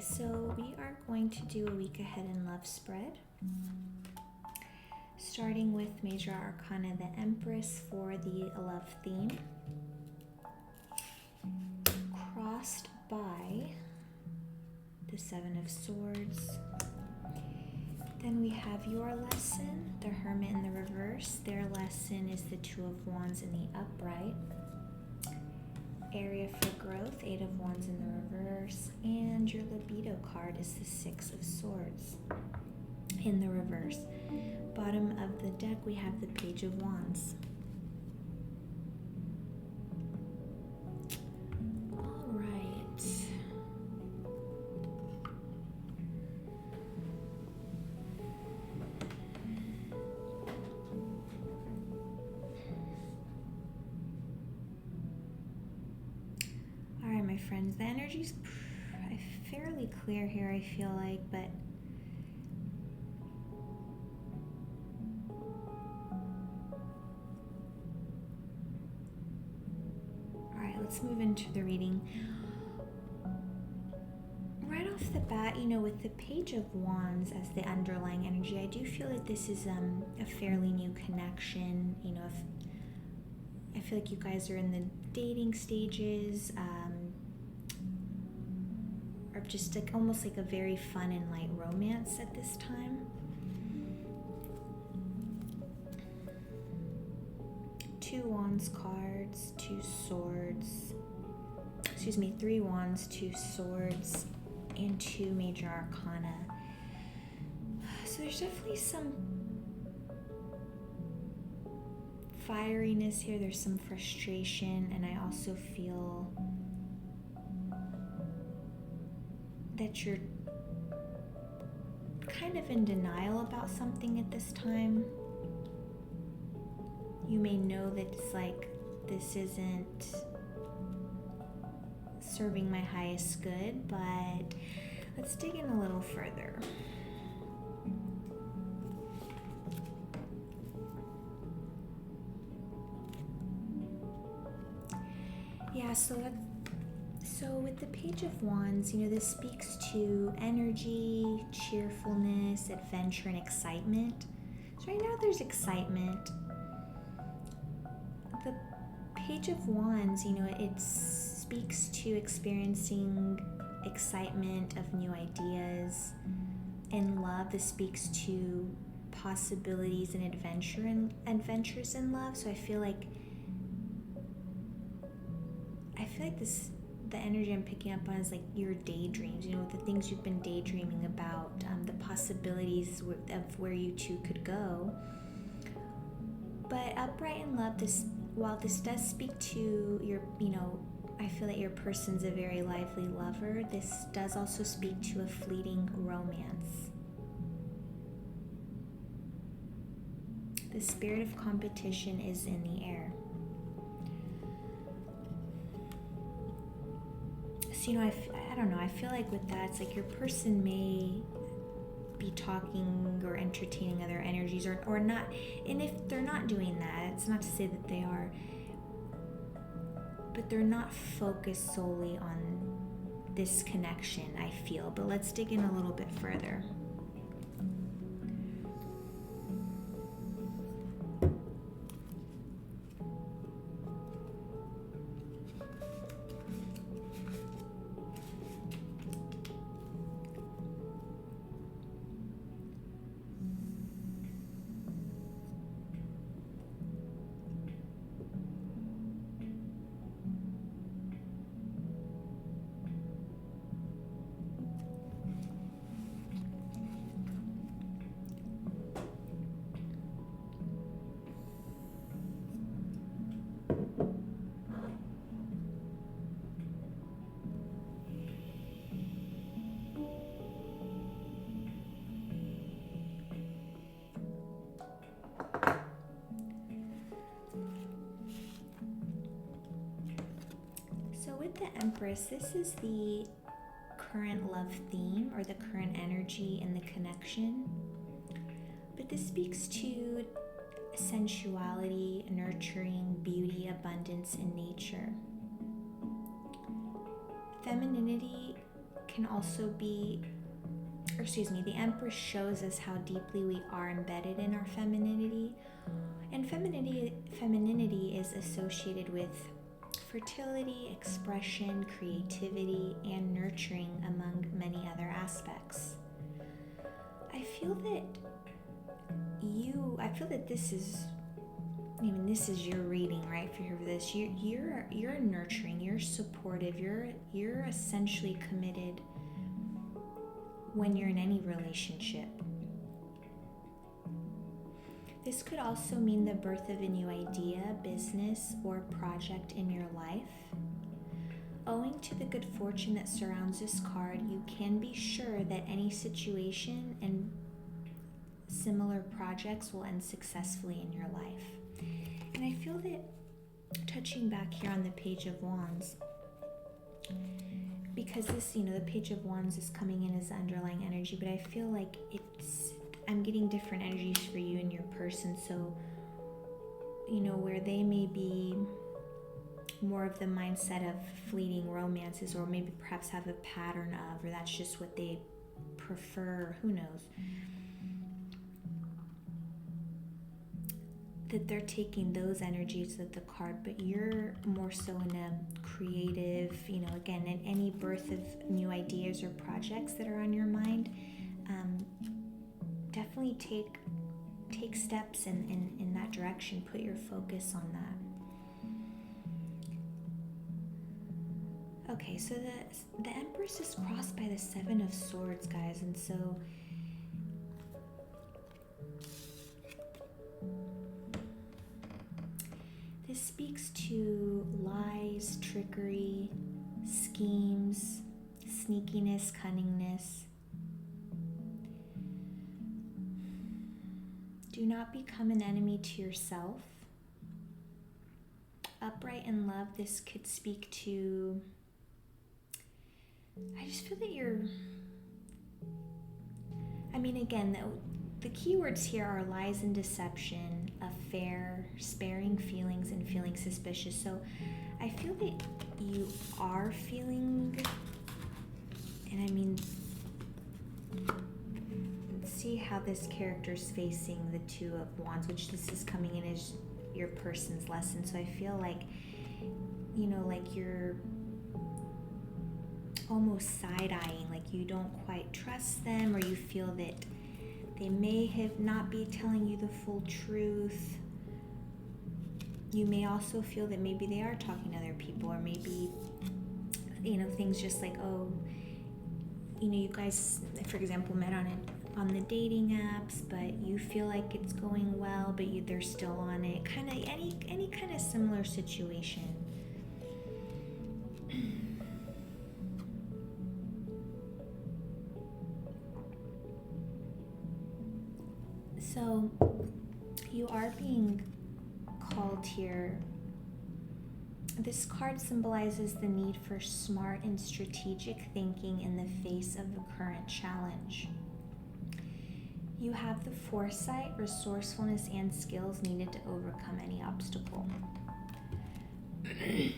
So we are going to do a week ahead in love spread, starting with Major Arcana, the Empress for the love theme, crossed by the Seven of Swords. Then we have your lesson, the Hermit in the reverse. Their lesson is the Two of Wands in the upright. Area for growth, Eight of Wands in the reverse. And your libido card is the Six of Swords in the reverse. Bottom of the deck, we have the Page of Wands. All right. All right, my friends, the energy's fairly clear here, I feel like, but let's move into the reading. Right off the bat, with the Page of Wands as the underlying energy, I do feel like this is a fairly new connection. If I feel like you guys are in the dating stages, or just like almost like a very fun and light romance at this time. Two Wands cards, two swords, three Wands, two swords, and two Major Arcana. So there's definitely some fieriness here, there's some frustration, and I also feel that you're kind of in denial about something at this time. You may know that it's like, this isn't serving my highest good, but let's dig in a little further. Yeah, so with the Page of Wands, this speaks to energy, cheerfulness, adventure, and excitement. So right now there's excitement. The Page of Wands, it speaks to experiencing excitement of new ideas. In love, this speaks to possibilities and adventures in love. So I feel like the energy I'm picking up on is like your daydreams, the things you've been daydreaming about, the possibilities of where you two could go. But upright in love, while this does speak to your, I feel that your person's a very lively lover, this does also speak to a fleeting romance. The spirit of competition is in the air. So, I don't know, I feel like with that, it's like your person may be talking or entertaining other energies or not. And if they're not doing that, it's not to say that they are, but they're not focused solely on this connection, I feel. But let's dig in a little bit further. With the Empress, this is the current love theme or the current energy in the connection. But this speaks to sensuality, nurturing, beauty, abundance in nature. Femininity can also be, the Empress shows us how deeply we are embedded in our femininity. And femininity is associated with fertility, expression, creativity, and nurturing, among many other aspects. I feel that this is, this is your reading, right? For this, you're nurturing, you're supportive, you're essentially committed when you're in any relationship. This could also mean the birth of a new idea, business, or project in your life. Owing to the good fortune that surrounds this card, you can be sure that any situation and similar projects will end successfully in your life. And I feel that, touching back here on the Page of Wands, because this, the Page of Wands is coming in as the underlying energy, but I feel like I'm getting different energies for you and your person. So, where they may be more of the mindset of fleeting romances, or maybe perhaps have a pattern of, or that's just what they prefer, who knows, that they're taking those energies of the card, but you're more so in a creative, again, in any birth of new ideas or projects that are on your mind. Definitely take steps in that direction. Put your focus on that. Okay, so the Empress is crossed by the Seven of Swords, guys, and so this speaks to lies, trickery, schemes, sneakiness, cunningness. Do not become an enemy to yourself. Upright in love, this could speak to, I just feel that again, the keywords here are lies and deception, affair, sparing feelings, and feeling suspicious. So I feel that you are feeling, and see how this character's facing the Two of Wands, which this is coming in as your person's lesson. So I feel like, like you're almost side-eyeing, like you don't quite trust them, or you feel that they may have not be telling you the full truth. You may also feel that maybe they are talking to other people, or maybe, things just like, you guys, for example, met on the dating apps, but you feel like it's going well, but they're still on it. Kind of any kind of similar situation. So you are being called here. This card symbolizes the need for smart and strategic thinking in the face of the current challenge. You have the foresight, resourcefulness, and skills needed to overcome any obstacle. Okay.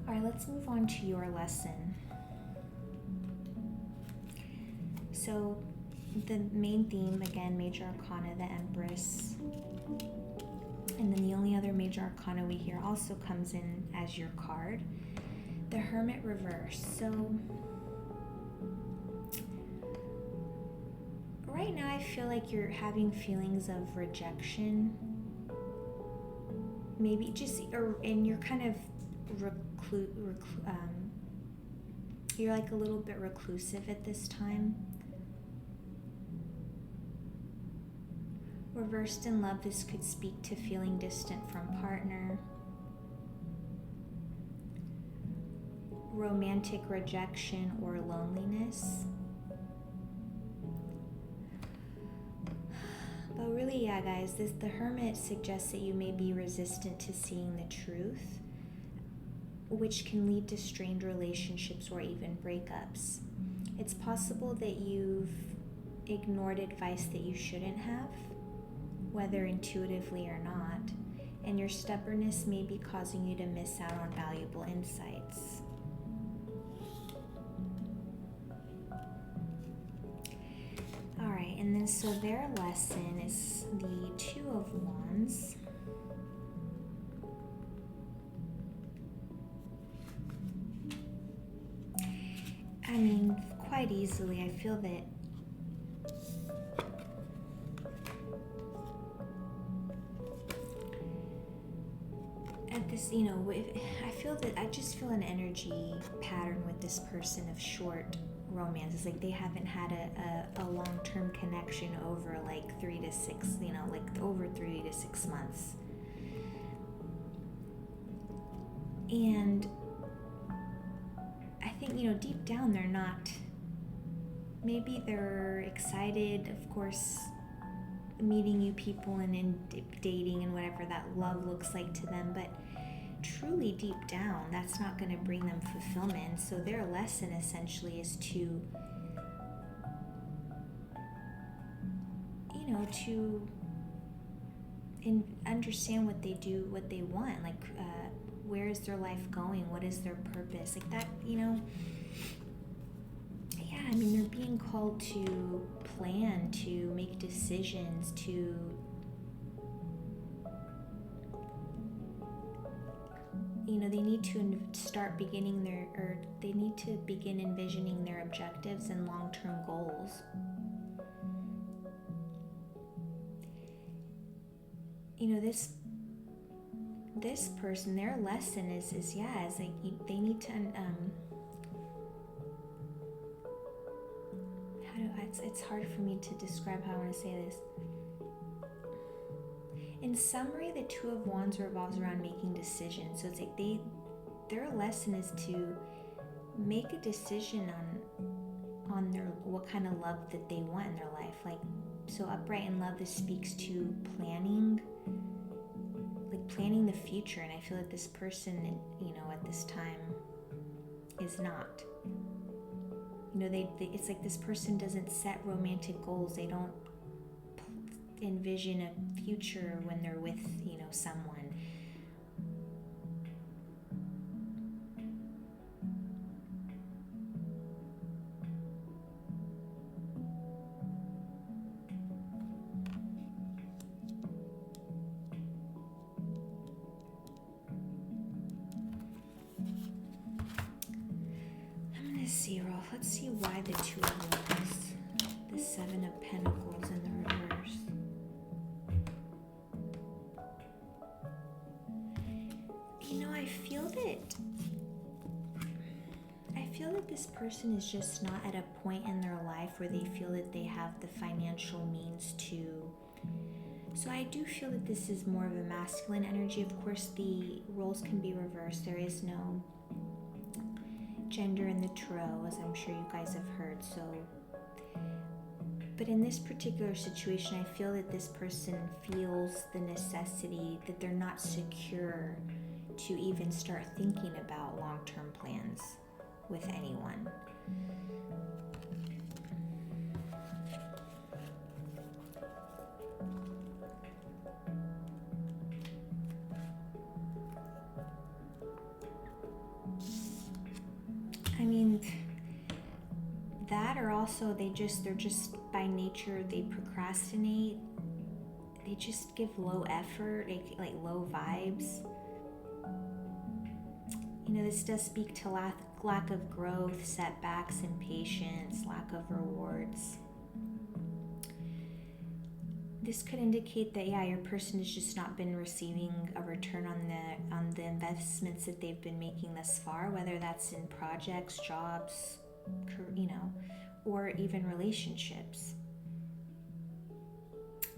All right, let's move on to your lesson. So the main theme, again, Major Arcana, the Empress. And then the only other Major Arcana we hear also comes in as your card, the Hermit reverse. So right now I feel like you're having feelings of rejection. Maybe and you're kind of you're like a little bit reclusive at this time. Reversed in love, this could speak to feeling distant from partner. Romantic rejection or loneliness. But really, yeah, guys, the Hermit suggests that you may be resistant to seeing the truth, which can lead to strained relationships or even breakups. It's possible that you've ignored advice that you shouldn't have. whether intuitively or not, and your stubbornness may be causing you to miss out on valuable insights. Alright, and then so their lesson is the Two of Wands. I mean, quite easily, I feel that at this, I just feel an energy pattern with this person of short romance. It's like they haven't had a long-term connection over like 3 to 6, over 3 to 6 months. And I think, deep down they're not, maybe they're excited, of course, meeting new people and in dating and whatever that love looks like to them, but truly deep down that's not going to bring them fulfillment. So their lesson essentially is to understand what they do, what they want, like where is their life going, what is their purpose, like that, I mean, they're being called to plan, to make decisions, to they need to start beginning they need to begin envisioning their objectives and long-term goals. This person, their lesson is like they need to it's hard for me to describe how I want to say this. In summary, the Two of Wands revolves around making decisions. So it's like their lesson is to make a decision on what kind of love that they want in their life. Like, so upright in love, this speaks to planning the future, and I feel that this person, at this time is not. It's like this person doesn't set romantic goals. They don't envision a future when they're with, someone. Let's see why the Two of Wands, the Seven of Pentacles in the reverse. I feel that this person is just not at a point in their life where they feel that they have the financial means to. So I do feel that this is more of a masculine energy. Of course, the roles can be reversed. There is no gender in the tarot, as I'm sure you guys have heard. So, but in this particular situation, I feel that this person feels the necessity that they're not secure to even start thinking about long-term plans with anyone. I mean, that, or also they're just by nature, they procrastinate. They just give low effort, like low vibes. This does speak to lack of growth, setbacks, impatience, lack of rewards. This could indicate that, your person has just not been receiving a return on the investments that they've been making thus far, whether that's in projects, jobs, or even relationships.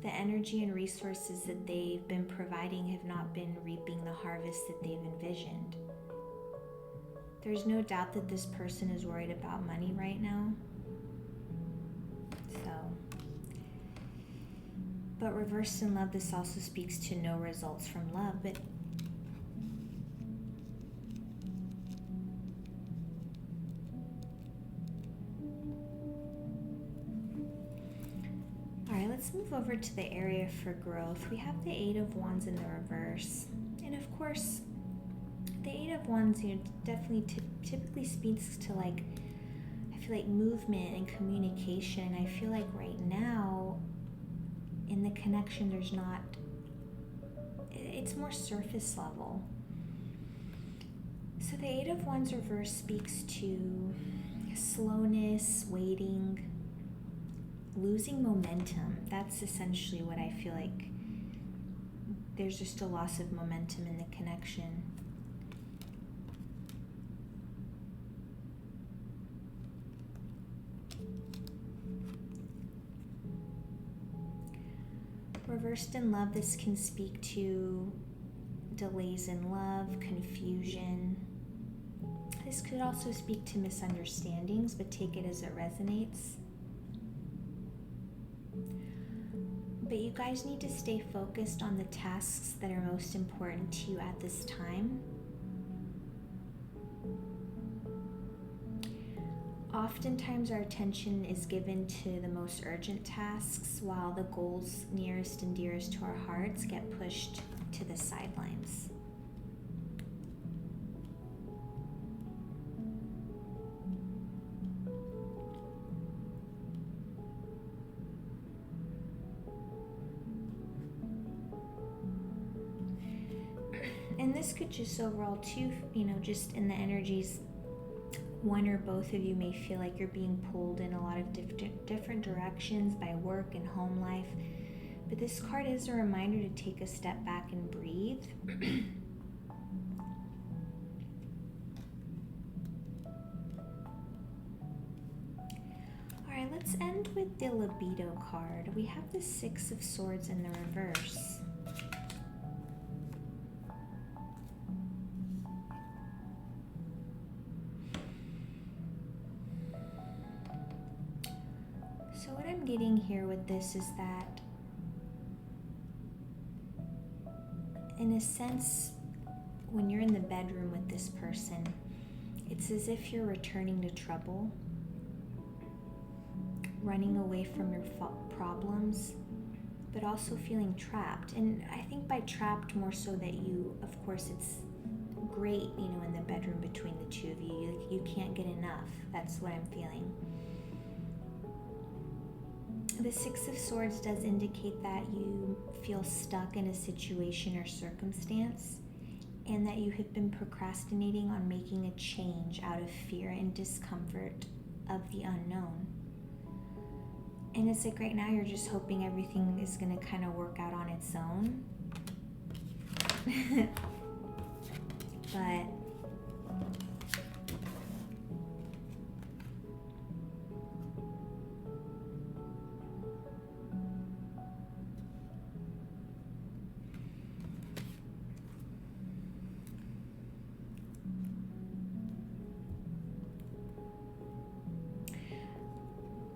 The energy and resources that they've been providing have not been reaping the harvest that they've envisioned. There's no doubt that this person is worried about money right now. But reversed in love, this also speaks to no results from love. But let's move over to the area for growth. We have the Eight of Wands in the reverse. And of course, the Eight of Wands, definitely typically speaks to like, I feel like movement and communication. I feel like right now in the connection, it's more surface level. So the Eight of Wands reverse speaks to slowness, waiting, losing momentum. That's essentially what I feel like. There's just a loss of momentum in the connection. Reversed in love, this can speak to delays in love, confusion. This could also speak to misunderstandings, but take it as it resonates. But you guys need to stay focused on the tasks that are most important to you at this time. Oftentimes our attention is given to the most urgent tasks, while the goals nearest and dearest to our hearts get pushed to the sidelines. And this could just overall too, just in the energies, one or both of you may feel like you're being pulled in a lot of different directions by work and home life. But this card is a reminder to take a step back and breathe. All right, let's end with the libido card. We have the Six of Swords in the reverse. So what I'm getting here with this is that, in a sense, when you're in the bedroom with this person, it's as if you're returning to trouble, running away from your problems, but also feeling trapped. And I think by trapped more so that you, of course, it's great, in the bedroom between the two of you. You can't get enough. That's what I'm feeling. The Six of Swords does indicate that you feel stuck in a situation or circumstance, and that you have been procrastinating on making a change out of fear and discomfort of the unknown. And it's like right now you're just hoping everything is going to kind of work out on its own. But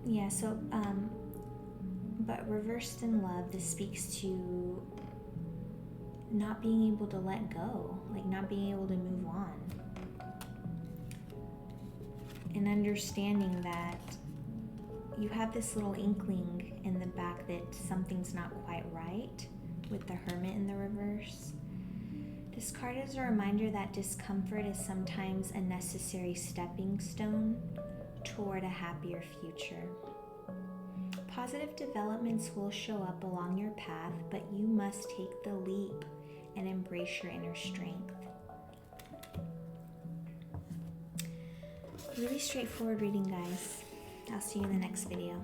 yeah, so, but reversed in love, this speaks to not being able to let go, like not being able to move on. And understanding that you have this little inkling in the back that something's not quite right with the Hermit in the reverse. This card is a reminder that discomfort is sometimes a necessary stepping stone toward a happier future. Positive developments will show up along your path, but you must take the leap and embrace your inner strength. Really straightforward reading, guys. I'll see you in the next video.